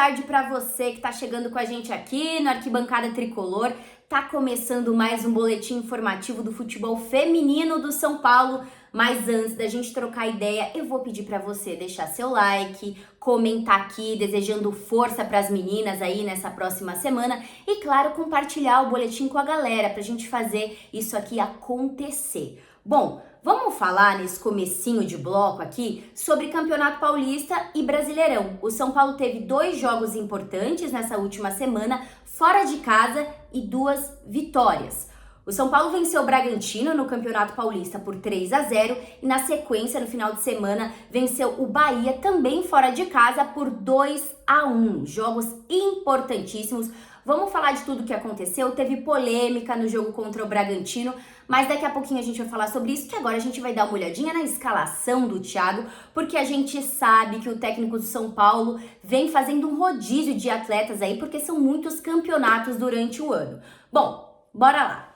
tarde para você que está chegando com a gente aqui no Arquibancada Tricolor. Tá começando mais um boletim informativo do futebol feminino do São Paulo. Mas antes da gente trocar ideia, eu vou pedir para você deixar seu like, comentar aqui, desejando força para as meninas aí nessa próxima semana e, claro, compartilhar o boletim com a galera pra gente fazer isso aqui acontecer. Bom, vamos falar nesse comecinho de bloco aqui sobre Campeonato Paulista e Brasileirão. O São Paulo teve 2 jogos importantes nessa última semana, fora de casa, e 2 vitórias. O São Paulo venceu o Bragantino no Campeonato Paulista por 3-0 e na sequência, no final de semana, venceu o Bahia também fora de casa por 2-1. Jogos importantíssimos. Vamos falar de tudo que aconteceu. Teve polêmica no jogo contra o Bragantino, mas daqui a pouquinho a gente vai falar sobre isso, que agora a gente vai dar uma olhadinha na escalação do Thiago, porque a gente sabe que o técnico do São Paulo vem fazendo um rodízio de atletas aí, porque são muitos campeonatos durante o ano. Bom, bora lá.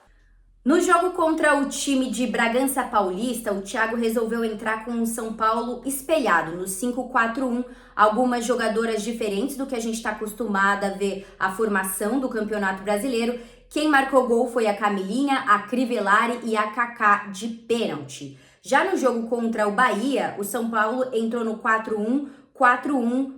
No jogo contra o time de Bragança Paulista, o Thiago resolveu entrar com o São Paulo espelhado no 5-4-1, algumas jogadoras diferentes do que a gente está acostumada a ver a formação do Campeonato Brasileiro. Quem marcou gol foi a Camilinha, a Crivellari e a Kaká de pênalti. Já no jogo contra o Bahia, o São Paulo entrou no 4-1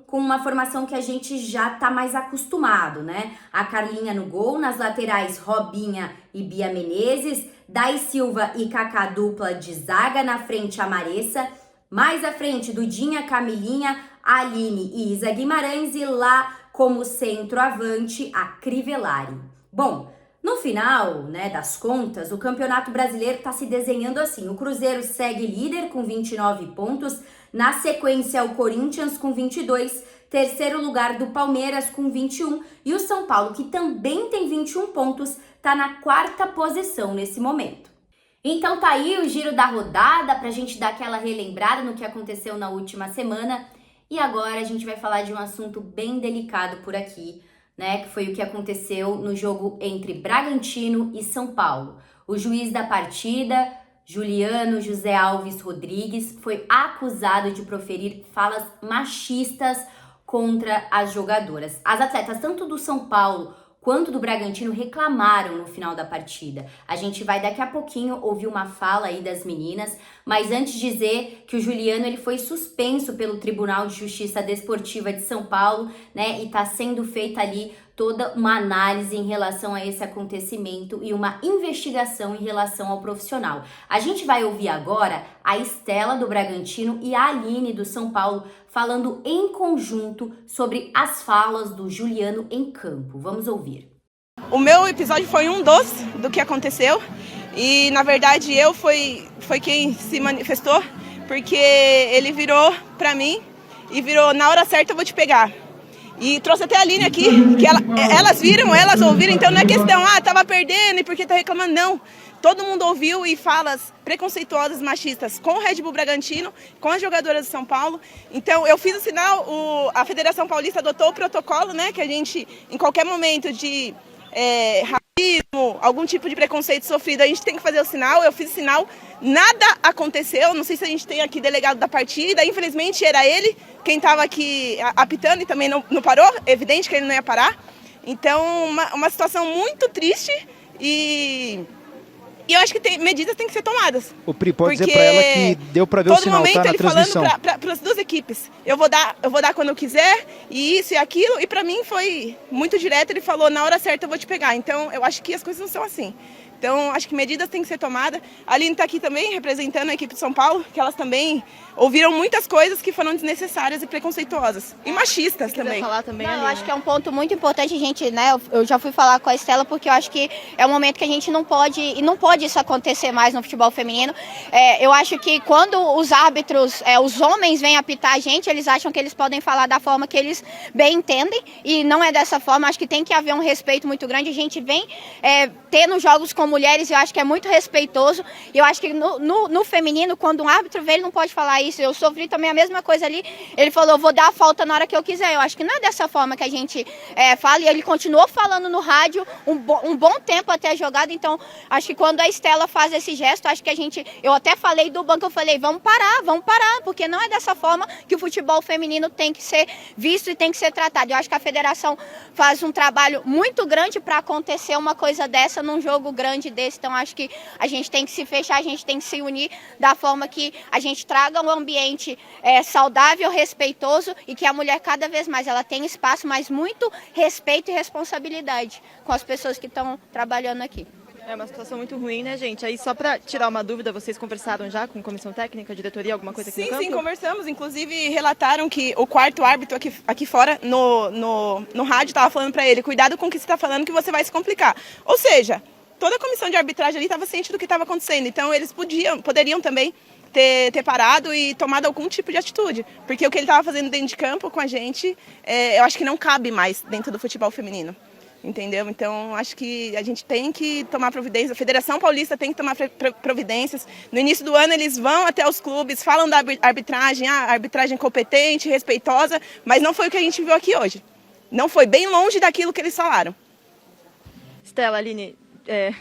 com uma formação que a gente já tá mais acostumado, né? A Carlinha no gol, nas laterais Robinha e Bia Menezes, Dai Silva e Kaká dupla de zaga, na frente a Maressa, mais à frente Dudinha, Camilinha, Aline e Isa Guimarães e lá como centroavante a Crivellari. Bom, no final, né, das contas, o Campeonato Brasileiro está se desenhando assim. O Cruzeiro segue líder com 29 pontos, na sequência o Corinthians com 22, terceiro lugar do Palmeiras com 21 e o São Paulo, que também tem 21 pontos, está na 4ª posição nesse momento. Então tá aí o giro da rodada pra gente dar aquela relembrada no que aconteceu na última semana. E agora a gente vai falar de um assunto bem delicado por aqui, né, que foi o que aconteceu no jogo entre Bragantino e São Paulo. O juiz da partida, Juliano José Alves Rodrigues, foi acusado de proferir falas machistas contra as jogadoras. As atletas, tanto do São Paulo quanto do Bragantino, reclamaram no final da partida. A gente vai daqui a pouquinho ouvir uma fala aí das meninas, mas antes dizer que o Juliano ele foi suspenso pelo Tribunal de Justiça Desportiva de São Paulo, né, e tá sendo feita ali toda uma análise em relação a esse acontecimento e uma investigação em relação ao profissional. A gente vai ouvir agora a Estela do Bragantino e a Aline do São Paulo falando em conjunto sobre as falas do Juliano em campo. Vamos ouvir. O meu episódio foi um do que aconteceu e, na verdade, foi quem se manifestou, porque ele virou pra mim e virou: na hora certa eu vou te pegar. E trouxe até a Aline aqui, que elas viram, elas ouviram, então não é questão, tava perdendo e por que tá reclamando, não. Todo mundo ouviu e falas preconceituosas, machistas com o Red Bull Bragantino, com as jogadoras de São Paulo. Então eu fiz o sinal, a Federação Paulista adotou o protocolo, né, que a gente, em qualquer momento de racismo, algum tipo de preconceito sofrido, a gente tem que fazer o sinal. Eu fiz o sinal, nada aconteceu, não sei se a gente tem aqui delegado da partida, infelizmente era ele quem estava aqui apitando e também não parou, evidente que ele não ia parar. Então uma situação muito triste e eu acho que medidas têm que ser tomadas. O Pri, pode dizer para ela que deu para ver o sinal, tá na transmissão. Todo momento ele falando para as 2 equipes, eu vou dar quando eu quiser, e isso e aquilo, e para mim foi muito direto, ele falou: na hora certa eu vou te pegar. Então eu acho que as coisas não são assim. Então, acho que medidas têm que ser tomadas. A Aline está aqui também, representando a equipe de São Paulo, que elas também ouviram muitas coisas que foram desnecessárias e preconceituosas. E machistas também. Falar também. Não, eu acho que é um ponto muito importante, a gente, né? Eu já fui falar com a Estela, porque eu acho que é um momento que a gente não pode, e não pode isso acontecer mais no futebol feminino. Eu acho que quando os árbitros, os homens vêm apitar a gente, eles acham que eles podem falar da forma que eles bem entendem, e não é dessa forma. Acho que tem que haver um respeito muito grande. A gente vem tendo jogos como mulheres, eu acho que é muito respeitoso. Eu acho que no feminino, quando um árbitro vê, ele não pode falar isso. Eu sofri também a mesma coisa ali. Ele falou, vou dar a falta na hora que eu quiser. Eu acho que não é dessa forma que a gente fala. E ele continuou falando no rádio um bom tempo até a jogada. Então, acho que quando a Estela faz esse gesto, acho que eu até falei do banco, eu falei, vamos parar, porque não é dessa forma que o futebol feminino tem que ser visto e tem que ser tratado. Eu acho que a federação faz um trabalho muito grande para acontecer uma coisa dessa num jogo grande desse. Então, acho que a gente tem que se fechar, a gente tem que se unir da forma que a gente traga um ambiente saudável, respeitoso e que a mulher cada vez mais ela tem espaço, mas muito respeito e responsabilidade com as pessoas que estão trabalhando aqui. É uma situação muito ruim, né, gente? Aí, só para tirar uma dúvida, vocês conversaram já com comissão técnica, diretoria, alguma coisa aqui no campo? Sim, conversamos. Inclusive, relataram que o quarto árbitro aqui fora, no rádio, estava falando para ele, cuidado com o que você está falando que você vai se complicar. Ou seja, toda a comissão de arbitragem ali estava ciente do que estava acontecendo. Então, eles poderiam também ter parado e tomado algum tipo de atitude. Porque o que ele estava fazendo dentro de campo com a gente, eu acho que não cabe mais dentro do futebol feminino. Entendeu? Então, acho que a gente tem que tomar providências, a Federação Paulista tem que tomar providências. No início do ano, eles vão até os clubes, falam da arbitragem, arbitragem competente, respeitosa, mas não foi o que a gente viu aqui hoje. Não foi, bem longe daquilo que eles falaram. Estela, Aline,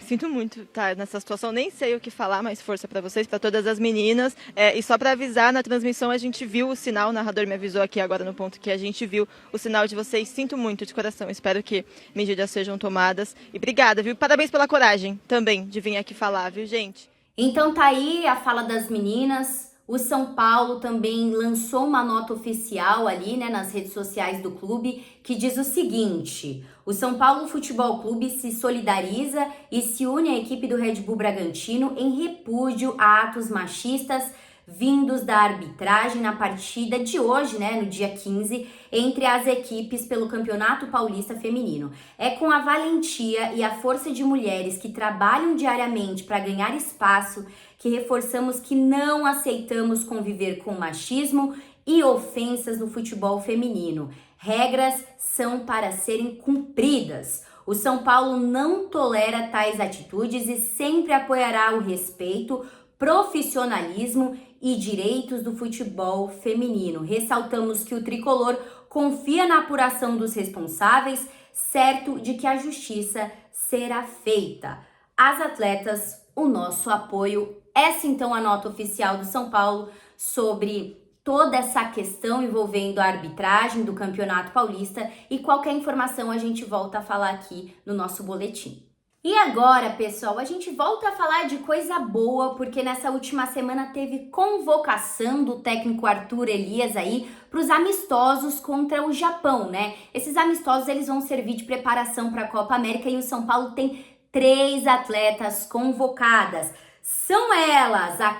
sinto muito estar nessa situação, nem sei o que falar, mas força para vocês, para todas as meninas. E só para avisar, na transmissão a gente viu o sinal, o narrador me avisou aqui agora no ponto que a gente viu o sinal de vocês. Sinto muito de coração, espero que medidas sejam tomadas. E obrigada, viu? Parabéns pela coragem também de vir aqui falar, viu, gente? Então tá aí a fala das meninas. O São Paulo também lançou uma nota oficial ali, né, nas redes sociais do clube, que diz o seguinte: o São Paulo Futebol Clube se solidariza e se une à equipe do Red Bull Bragantino em repúdio a atos machistas vindos da arbitragem na partida de hoje, né, no dia 15, entre as equipes pelo Campeonato Paulista Feminino. É com a valentia e a força de mulheres que trabalham diariamente para ganhar espaço que reforçamos que não aceitamos conviver com machismo e ofensas no futebol feminino. Regras são para serem cumpridas. O São Paulo não tolera tais atitudes e sempre apoiará o respeito, profissionalismo e direitos do futebol feminino. Ressaltamos que o tricolor confia na apuração dos responsáveis, certo de que a justiça será feita. Às atletas, o nosso apoio. Essa então a nota oficial do São Paulo sobre toda essa questão envolvendo a arbitragem do Campeonato Paulista, e qualquer informação a gente volta a falar aqui no nosso boletim. E agora, pessoal, a gente volta a falar de coisa boa, porque nessa última semana teve convocação do técnico Arthur Elias aí para os amistosos contra o Japão, né? Esses amistosos eles vão servir de preparação para a Copa América e o São Paulo tem 3 atletas convocadas. São elas a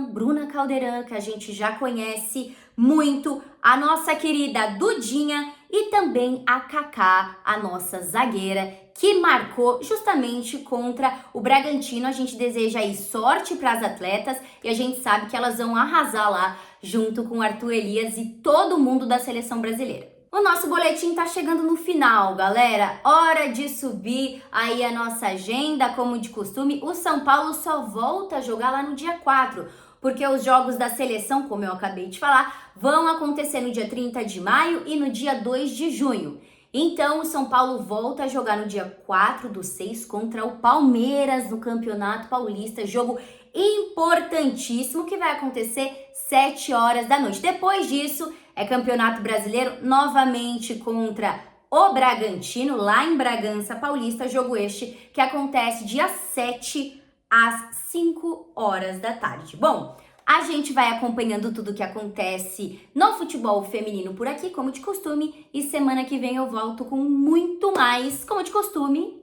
Bruna Caldeirão, que a gente já conhece muito, a nossa querida Dudinha e também a Kaká, a nossa zagueira, que marcou justamente contra o Bragantino. A gente deseja aí sorte para as atletas e a gente sabe que elas vão arrasar lá junto com o Arthur Elias e todo mundo da seleção brasileira. O nosso boletim tá chegando no final, galera. Hora de subir aí a nossa agenda, como de costume. O São Paulo só volta a jogar lá no dia 4, porque os jogos da seleção, como eu acabei de falar, vão acontecer no dia 30 de maio e no dia 2 de junho. Então, o São Paulo volta a jogar no dia 4/6 contra o Palmeiras no Campeonato Paulista. Jogo importantíssimo que vai acontecer 7 horas da noite. Depois disso, é Campeonato Brasileiro novamente contra o Bragantino, lá em Bragança Paulista. Jogo este que acontece dia 7 às 5 horas da tarde. Bom, a gente vai acompanhando tudo que acontece no futebol feminino por aqui, como de costume. E semana que vem eu volto com muito mais, como de costume.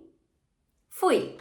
Fui!